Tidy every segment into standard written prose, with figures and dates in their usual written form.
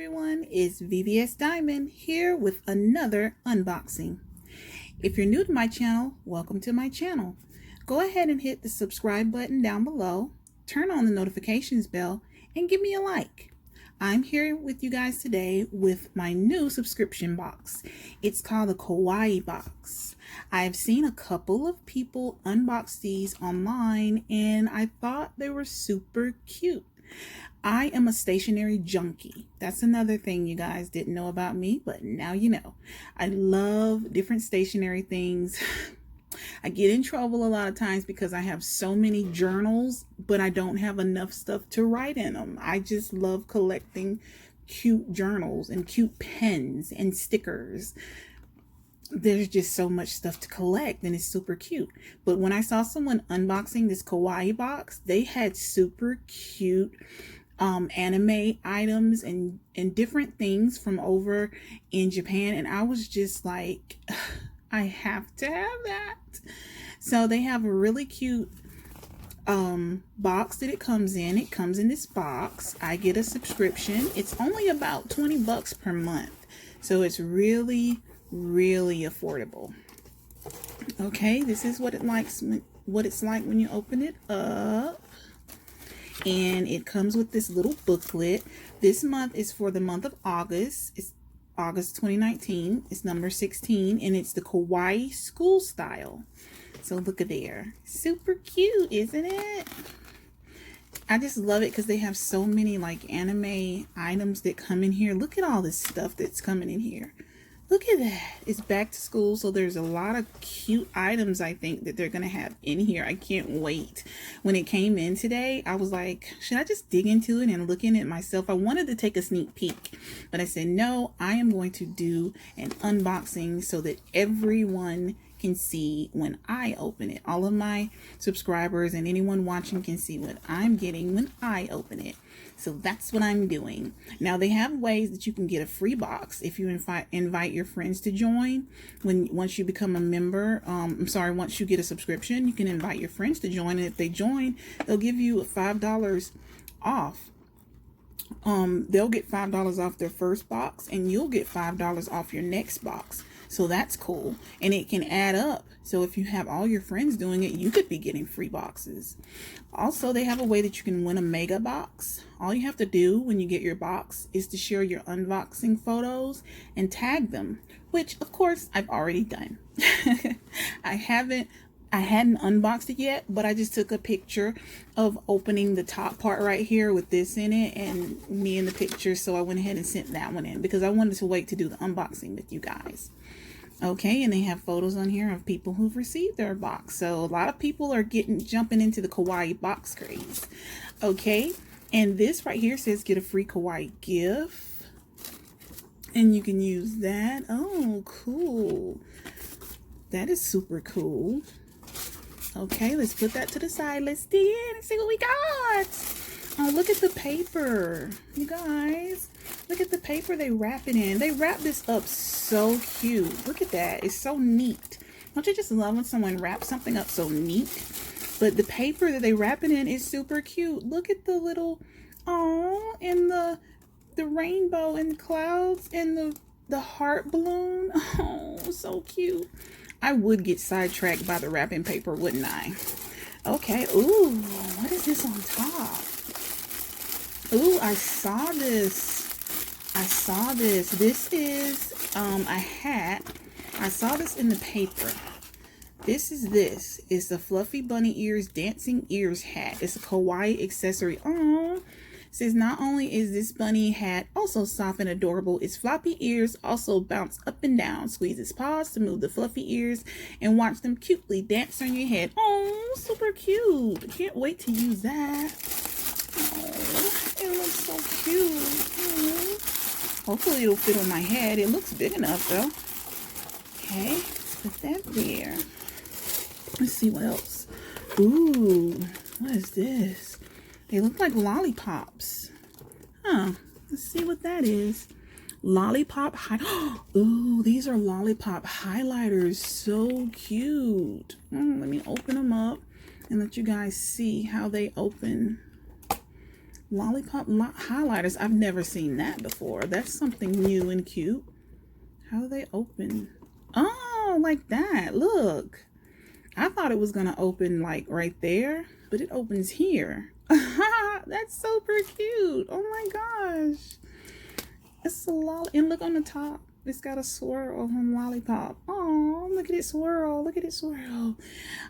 everyone, it's VVS Diamond here with another unboxing. If you're new to my channel, welcome to my channel. Go ahead and hit the subscribe button down below, turn on the notifications bell, and give me a like. I'm here with you guys today with my new subscription box. It's called the Kawaii Box. I've seen a couple of people unbox these online and I thought they were super cute. I am a stationery junkie. That's another thing you guys didn't know about me, but now you know. I love different stationery things. I get in trouble a lot of times because I have so many journals, but I don't have enough stuff to write in them. I just love collecting cute journals and cute pens and stickers. There's just so much stuff to collect and it's super cute. But when I saw someone unboxing this Kawaii box, they had super cute anime items and different things from over in Japan, and I was just like, I have to have that. So they have a really cute box that it comes in. It comes in this box. I get a subscription. It's only about 20 bucks per month, so it's really affordable. Okay, this is what it's like when you open it up. And it comes with this little booklet. This month is for the month of August. It's August 2019. It's number 16, and it's the Kawaii school style. So look at there. Super cute, isn't it? I just love it because they have so many like anime items that come in here. Look at all this stuff that's coming in here. Look at that. It's back to school, so there's a lot of cute items I think that they're going to have in here. I can't wait. When it came in today, I was like, should I just dig into it and look in it myself? I wanted to take a sneak peek, but I said, no, I am going to do an unboxing so that everyone can see when I open it. All of my subscribers and anyone watching can see what I'm getting when I open it. So that's what I'm doing. Now they have ways that you can get a free box if you invite your friends to join. Once you become a member, once you get a subscription, you can invite your friends to join, and if they join, they'll give you $5 off. They'll get $5 off their first box, and you'll get $5 off your next box. So that's cool, and it can add up. So if you have all your friends doing it, you could be getting free boxes. Also, they have a way that you can win a mega box. All you have to do when you get your box is to share your unboxing photos and tag them, which of course I've already done. I hadn't unboxed it yet, but I just took a picture of opening the top part right here with this in it and me in the picture. So I went ahead and sent that one in because I wanted to wait to do the unboxing with you guys. Okay, and they have photos on here of people who've received their box. So a lot of people are jumping into the Kawaii box craze. Okay, and this right here says get a free Kawaii gift. And you can use that. Oh, cool. That is super cool. Okay, let's put that to the side. Let's dig in and see what we got. Oh, look at the paper. You guys, look at the paper they wrap it in. They wrap this up so cute. Look at that. It's so neat. Don't you just love when someone wraps something up so neat? But the paper that they wrap it in is super cute. Look at the little, and the rainbow and the clouds and the heart balloon. Oh, so cute. I would get sidetracked by the wrapping paper, wouldn't I? Okay. Ooh, what is this on top? Ooh, I saw this. This is a hat. I saw this in the paper. This is the Fluffy Bunny Ears Dancing Ears hat. It's a Kawaii accessory. Oh, says not only is this bunny hat also soft and adorable, its floppy ears also bounce up and down. Squeeze its paws to move the fluffy ears and watch them cutely dance on your head. Oh, super cute. Can't wait to use that. Oh, it looks so cute. Oh. Hopefully it'll fit on my head. It looks big enough though. Okay, let's put that there. Let's see what else. Ooh, what is this? They look like lollipops. Huh, let's see what that is. Lollipop ooh, these are lollipop highlighters. So cute. Let me open them up and let you guys see how they open. lollipop highlighters. I've never seen that before. That's something new and cute. How do they open? Oh, like that. Look. I thought it was going to open like right there, but it opens here. That's super cute. Oh my gosh. It's a lot. And look on the top. It's got a swirl on lollipop. Oh, look at it swirl. Look at it swirl.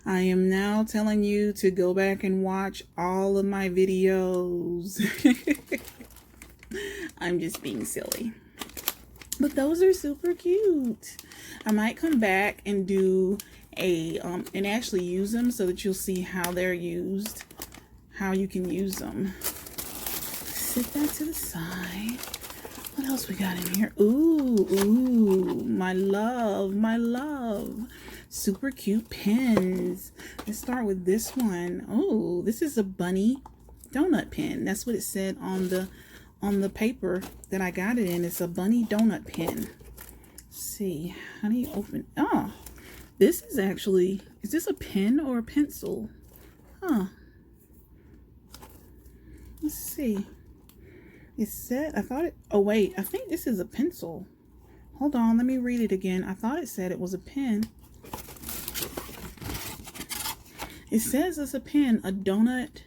I am now telling you to go back and watch all of my videos. I'm just being silly. But those are super cute. I might come back and do and actually use them so that you'll see how they're used, how you can use them. Sit that to the side. What else we got in here? Ooh, my love. Super cute pens. Let's start with this one. Oh, this is a bunny donut pen. That's what it said on the paper that I got it in. It's a bunny donut pen. Let's see, how do you open? Oh, this is actually, is this a pen or a pencil? Huh. Let's see. It said, I thought it, oh wait, I think this is a pencil. Hold on, let me read it again. I thought it said it was a pen. It says it's a pen, a donut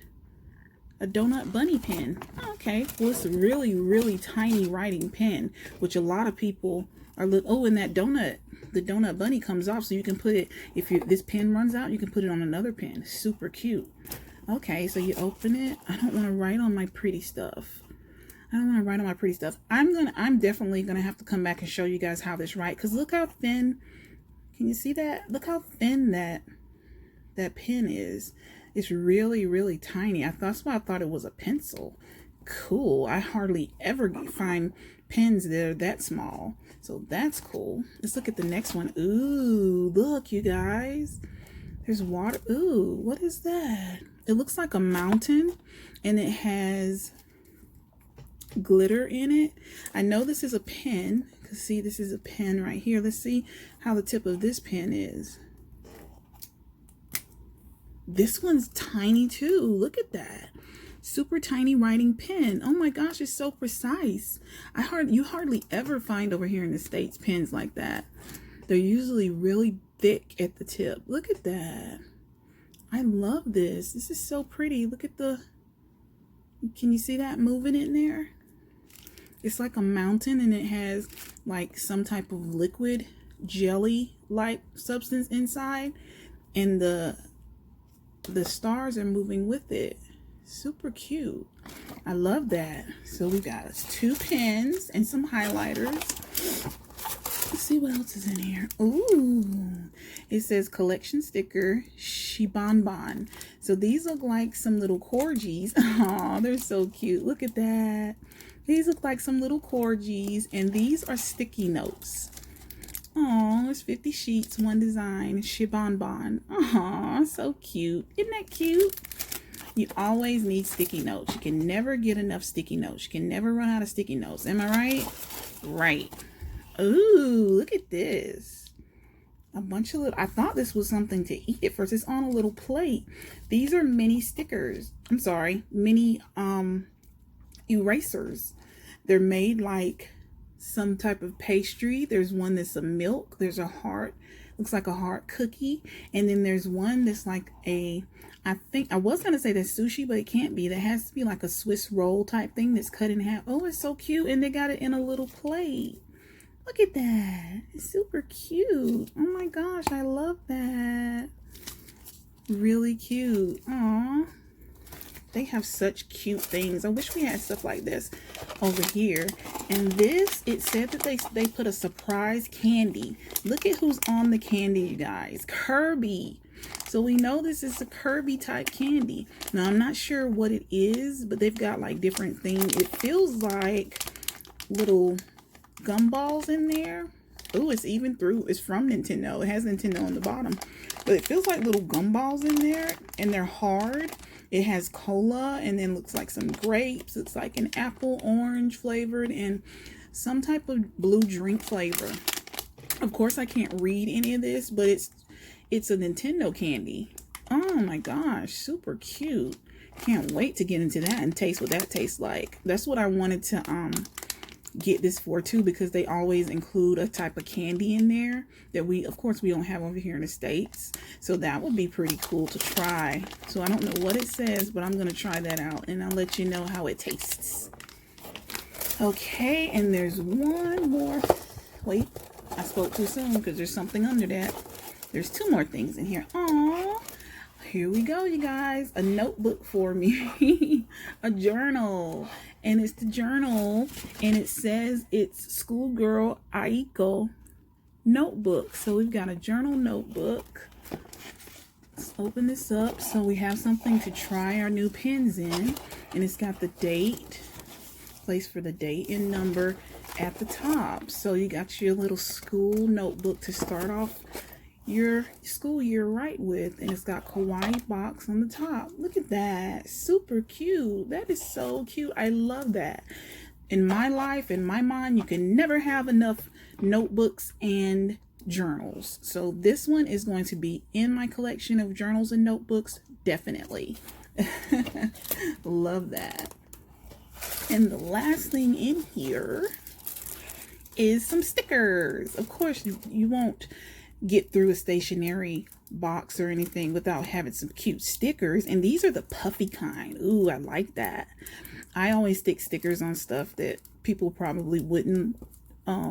bunny pen. Okay, well it's a really tiny writing pen, which a lot of people are, and that donut, the donut bunny comes off, so you can put it, if this pen runs out, you can put it on another pen. Super cute. Okay, so you open it. I don't want to write on my pretty stuff. I'm definitely gonna have to come back and show you guys how this writes, because look how thin, can you see that? Look how thin that pen is. It's really tiny. That's why I thought it was a pencil. Cool. I hardly ever find pens that are that small, so that's cool. Let's look at the next one. Ooh, look you guys, there's water. Ooh, what is that? It looks like a mountain and it has glitter in it. I know this is a pen, because see, this is a pen right here. Let's see how the tip of this pen is. This one's tiny too. Look at that. Super tiny writing pen. Oh my gosh, it's so precise. You hardly ever find over here in the States pens like that. They're usually really thick at the tip. Look at that. I love this. This is so pretty. Look at can you see that moving in there? It's like a mountain and it has like some type of liquid jelly-like substance inside, and the stars are moving with it. Super cute. I love that. So we got 2 pens and some highlighters. Let's see what else is in here. Ooh, it says collection sticker Shibonbon. So these look like some little corgis. Oh, they're so cute. Look at that. These look like some little corgis, and these are sticky notes. Oh, there's 50 sheets, 1 design, Shibonbon. Oh, so cute. Isn't that cute? You always need sticky notes. You can never get enough sticky notes. You can never run out of sticky notes. Am I right? Right. Ooh, look at this. A bunch of little, I thought this was something to eat at first. It's on a little plate. These are mini stickers. I'm sorry, mini erasers. They're made like some type of pastry. There's one that's a milk. There's a heart. Looks like a heart cookie. And then there's one that's like I think, I was going to say that's sushi, but it can't be. That has to be like a Swiss roll type thing that's cut in half. Oh, it's so cute. And they got it in a little plate. Look at that. It's super cute. Oh my gosh, I love that. Really cute. Aw. They have such cute things. I wish we had stuff like this over here. And this, it said that they put a surprise candy. Look at who's on the candy, you guys. Kirby. So we know this is a Kirby type candy. Now I'm not sure what it is, but they've got like different things. It feels like little gumballs in there. Oh, it's even through. It's from Nintendo. It has Nintendo on the bottom. But it feels like little gumballs in there, and they're hard. It has cola, and then looks like some grapes. It's like an apple orange flavored and some type of blue drink flavor. Of course, I can't read any of this, but it's a Nintendo candy. Oh my gosh, super cute. Can't wait to get into that and taste what that tastes like. That's what I wanted to get this for too, because they always include a type of candy in there that of course we don't have over here in the States. So that would be pretty cool to try. So I don't know what it says, but I'm going to try that out and I'll let you know how it tastes. Okay, and there's one more. Wait, I spoke too soon because there's something under that. There's two more things in here. Aww. Here we go, you guys. A notebook for me. A journal. And it's the journal. And it says it's Schoolgirl Aiko notebook. So we've got a journal notebook. Let's open this up so we have something to try our new pens in. And it's got the date. Place for the date and number at the top. So you got your little school notebook to start off your school year right with, and it's got Kawaii Box on the top. Look at that, super cute. That is so cute. I love that. In my life, in my mind, you can never have enough notebooks and journals. So this one is going to be in my collection of journals and notebooks, definitely. Love that. And the last thing in here is some stickers. Of course, you won't get through a stationery box or anything without having some cute stickers, and these are the puffy kind. Ooh, I like that. I always stick stickers on stuff that people probably wouldn't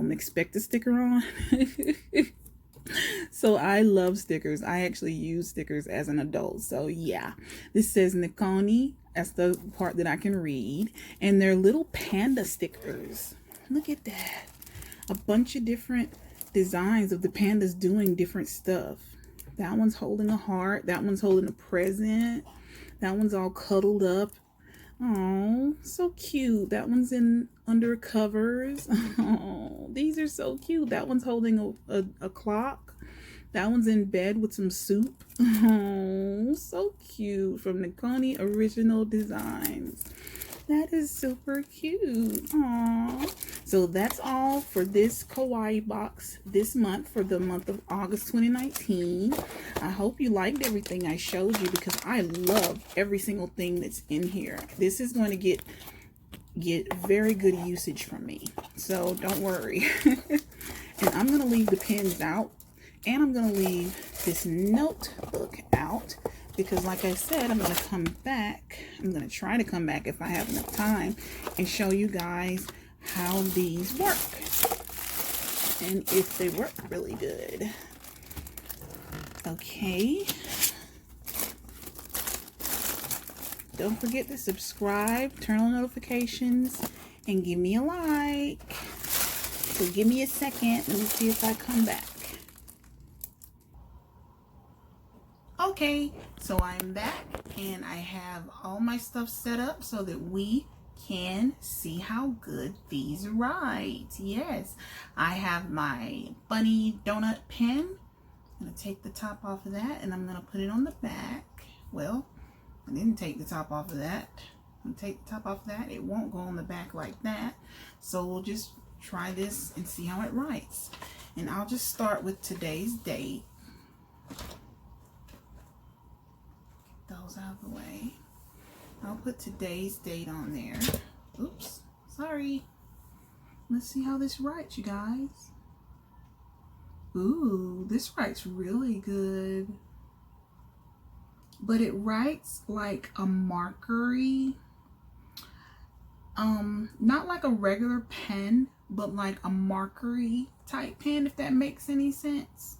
expect a sticker on. So I love stickers. I actually use stickers as an adult. So yeah, this says Nikoni. That's the part that I can read, and they're little panda stickers. Look at that. A bunch of different designs of the pandas doing different stuff. That one's holding a heart. That one's holding a present. That one's all cuddled up. Oh, so cute. That one's in under covers. Oh, these are so cute. That one's holding a clock. That one's in bed with some soup. Oh, so cute. From Nikoni Original Designs. That is super cute. Aww. So that's all for this Kawaii Box this month, for the month of August 2019. I hope you liked everything I showed you, because I love every single thing that's in here. This is going to get very good usage from me. So don't worry. And I'm going to leave the pens out, and I'm going to leave this notebook out. Because like I said, I'm going to come back. I'm going to try to come back if I have enough time and show you guys how these work. And if they work really good. Okay. Don't forget to subscribe, turn on notifications, and give me a like. So give me a second. Let me see if I come back. Okay, so I'm back and I have all my stuff set up so that we can see how good these write. Yes, I have my bunny donut pen. I'm going to take the top off of that and I'm going to put it on the back. Well, I didn't take the top off of that. I'm going to take the top off of that. It won't go on the back like that. So we'll just try this and see how it writes. And I'll just start with today's date. Those out of the way. I'll put today's date on there. Oops, sorry. Let's see how this writes, you guys. Ooh, this writes really good. But it writes like a markery. Not like a regular pen, but like a markery type pen, if that makes any sense.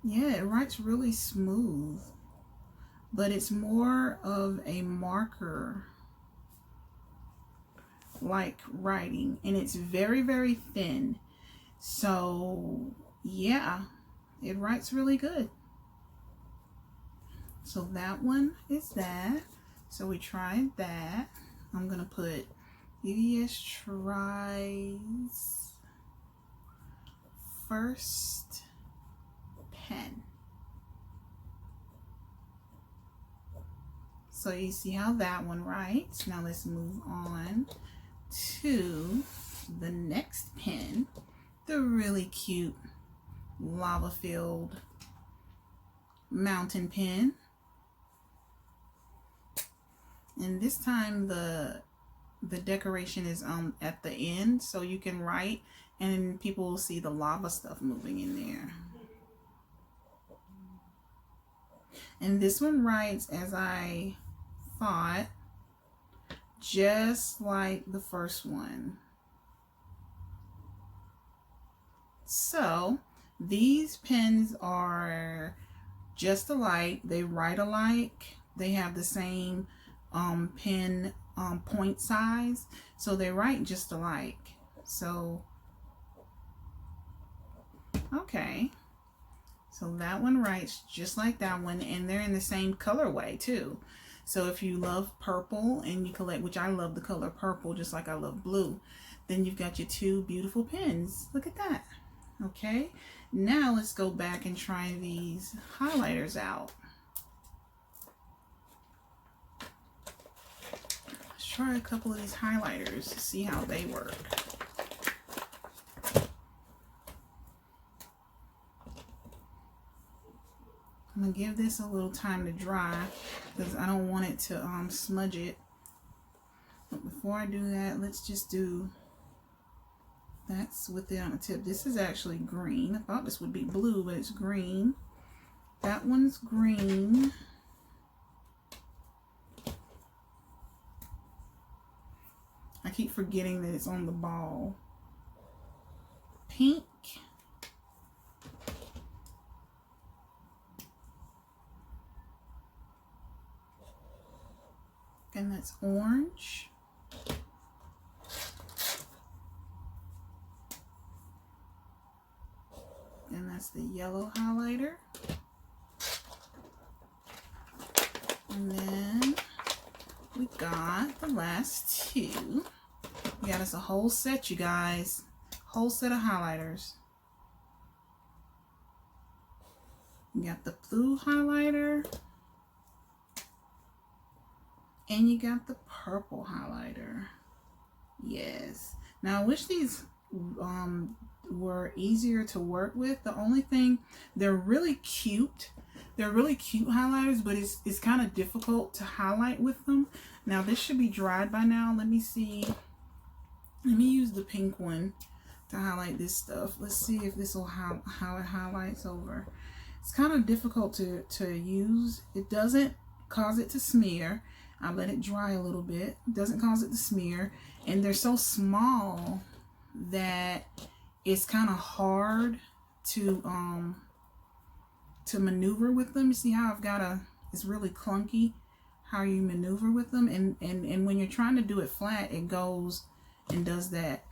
Yeah, it writes really smooth, but it's more of a marker like writing, and it's very, very thin. So yeah, it writes really good. So that one is that. So we tried that. I'm gonna put VVS tries first pen. So you see how that one writes. Now let's move on to the next pen the really cute lava filled mountain pen. And this time the decoration is at the end, so you can write and people will see the lava stuff moving in there. And this one writes as I thought, just like the first one. So these pens are just alike. They write alike. They have the same pen point size, so they write just alike. So okay, so that one writes just like that one, and they're in the same colorway too. So if you love purple and you collect, which I love the color purple just like I love blue, then you've got your two beautiful pens. Look at that. Okay, now let's go back and try these highlighters out. Let's try a couple of these highlighters to see how they work. I'm gonna give this a little time to dry because I don't want it to smudge it. But before I do that, let's just do, that's with it on the tip. This is actually green. I thought this would be blue, but it's green. That one's green. I keep forgetting that it's on the ball. Pink. And that's orange. And that's the yellow highlighter. And then we got the last two. We got us a whole set, you guys. Whole set of highlighters. You got the blue highlighter. And you got the purple highlighter. Yes. Now I wish these were easier to work with. The only thing, they're really cute. They're really cute highlighters, but it's kind of difficult to highlight with them. Now this should be dried by now. Let me see. Let me use the pink one to highlight this stuff. Let's see if this will how it highlights over. It's kind of difficult to use. It doesn't cause it to smear. I let it dry a little bit. It doesn't cause it to smear. And they're so small that it's kind of hard to maneuver with them. You see how I've got it's really clunky how you maneuver with them. And when you're trying to do it flat, it goes and does that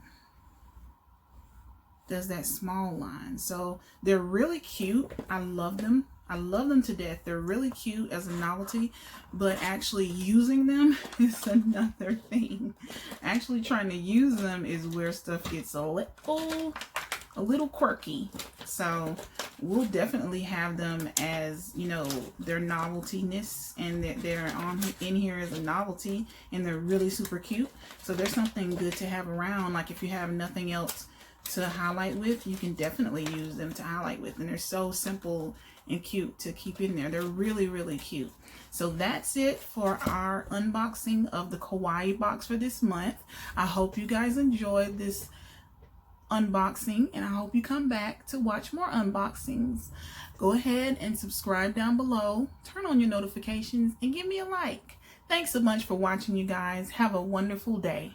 small line. So they're really cute. I love them. I love them to death. They're really cute as a novelty, but actually using them is another thing. Actually trying to use them is where stuff gets a little quirky. So we'll definitely have them as, you know, their novelty-ness, and they're in here as a novelty, and they're really super cute. So there's something good to have around. Like if you have nothing else to highlight with, you can definitely use them to highlight with, and they're so simple and cute to keep in there. They're really, really cute. So that's it for our unboxing of the Kawaii box for this month. I hope you guys enjoyed this unboxing, and I hope you come back to watch more unboxings. Go ahead and subscribe down below, turn on your notifications, and give me a like. Thanks so much for watching, you guys. Have a wonderful day.